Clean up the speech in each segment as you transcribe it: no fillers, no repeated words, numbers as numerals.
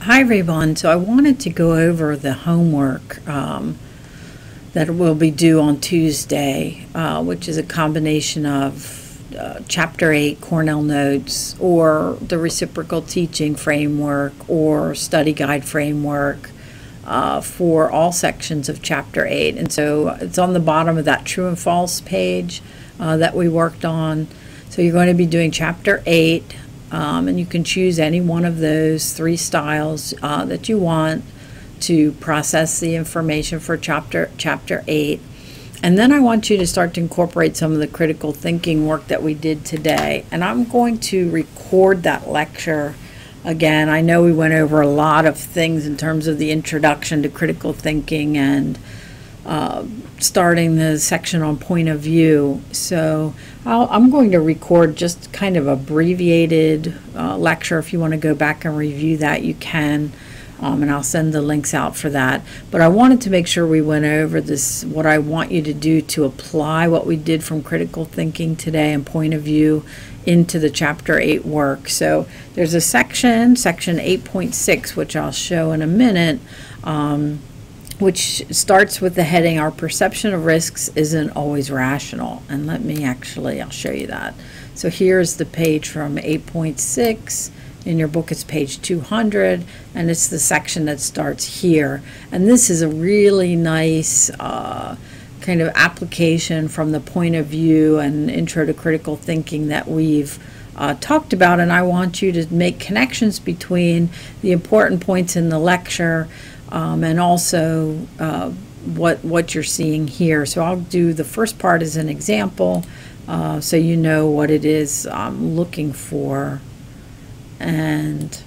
Hi everyone. So I wanted to go over the homework that will be due on Tuesday, which is a combination of Chapter 8 Cornell Notes or the Reciprocal Teaching Framework or Study Guide Framework for all sections of Chapter 8. And so it's on the bottom of that true and false page that we worked on. So you're going to be doing Chapter 8. And you can choose any one of those three styles that you want to process the information for chapter 8. And then I want you to start to incorporate some of the critical thinking work that we did today. And I'm going to record that lecture again. I know we went over a lot of things in terms of the introduction to critical thinking and starting the section on point of view. So I'm going to record just kind of abbreviated lecture. If you want to go back and review that, you can, and I'll send the links out for that. But I wanted to make sure we went over this, what I want you to do to apply what we did from critical thinking today and point of view into the Chapter 8 work. So there's a section 8.6, which I'll show in a minute, which starts with the heading, Our Perception of Risks Isn't Always Rational. And I'll show you that. So here's the page from 8.6. In your book, it's page 200, and it's the section that starts here. And this is a really nice kind of application from the point of view and intro to critical thinking that we've talked about. And I want you to make connections between the important points in the lecture and also what you're seeing here. So I'll do the first part as an example so you know what it is I'm looking for. And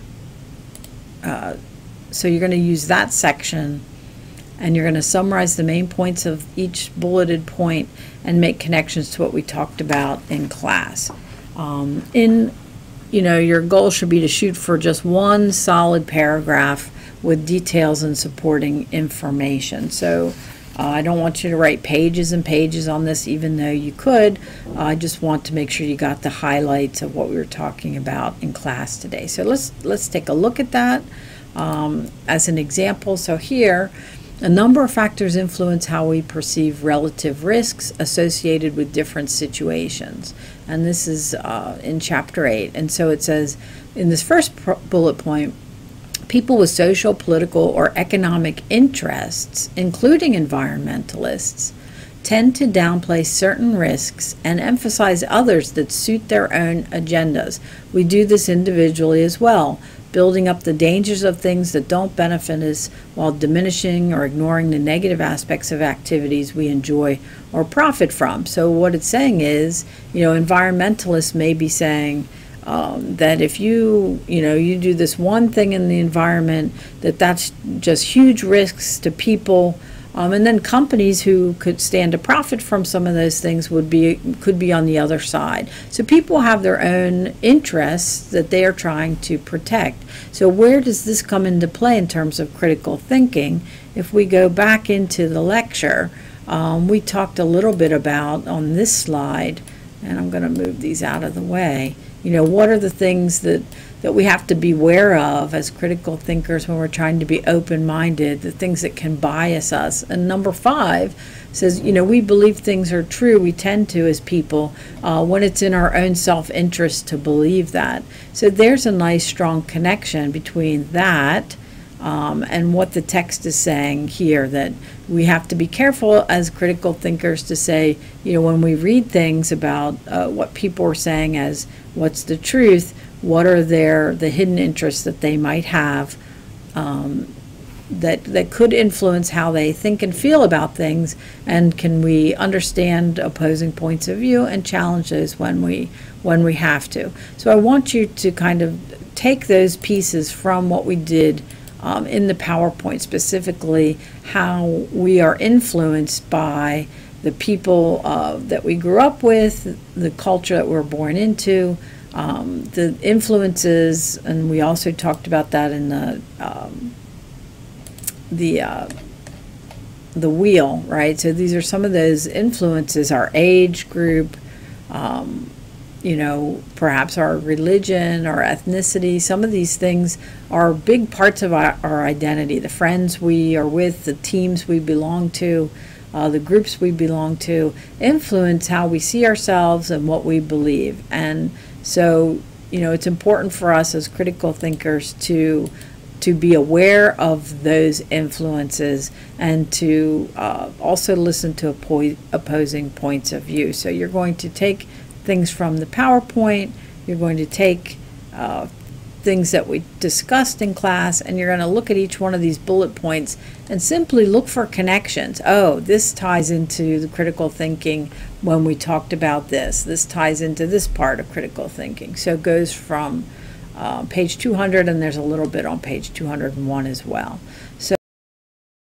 so you're going to use that section and you're going to summarize the main points of each bulleted point and make connections to what we talked about in class. Your goal should be to shoot for just one solid paragraph with details and supporting information. So I don't want you to write pages and pages on this, even though you could. I just want to make sure you got the highlights of what we were talking about in class today. So let's take a look at that as an example. So here, a number of factors influence how we perceive relative risks associated with different situations. And this is in Chapter 8. And so it says, in this first bullet point, people with social, political, or economic interests, including environmentalists, tend to downplay certain risks and emphasize others that suit their own agendas. We do this individually as well, building up the dangers of things that don't benefit us while diminishing or ignoring the negative aspects of activities we enjoy or profit from. So what it's saying is, environmentalists may be saying, that if you do this one thing in the environment, that's just huge risks to people, and then companies who could stand to profit from some of those things could be on the other side. So people have their own interests that they are trying to protect. So where does this come into play in terms of critical thinking? If we go back into the lecture, we talked a little bit about on this slide, and I'm going to move these out of the way. What are the things that we have to be aware of as critical thinkers when we're trying to be open-minded, the things that can bias us. And number 5 says, we believe things are true. We tend to, as people, when it's in our own self-interest to believe that. So there's a nice, strong connection between that and what the text is saying here, that we have to be careful as critical thinkers to say, when we read things about what people are saying as what's the truth, what are the hidden interests that they might have that could influence how they think and feel about things, and can we understand opposing points of view and challenge those when we have to. So I want you to kind of take those pieces from what we did in the PowerPoint, specifically how we are influenced by the people that we grew up with, the culture that we're born into, the influences, and we also talked about that in the wheel, right? So these are some of those influences, our age group, perhaps our religion, our ethnicity. Some of these things are big parts of our identity. The friends we are with, the teams we belong to, the groups we belong to, influence how we see ourselves and what we believe. And so, it's important for us as critical thinkers to be aware of those influences and to also listen to opposing points of view. So you're going to take things from the PowerPoint, you're going to take things that we discussed in class, and you're going to look at each one of these bullet points and simply look for connections. Oh, this ties into the critical thinking when we talked about this. This ties into this part of critical thinking. So it goes from page 200, and there's a little bit on page 201 as well.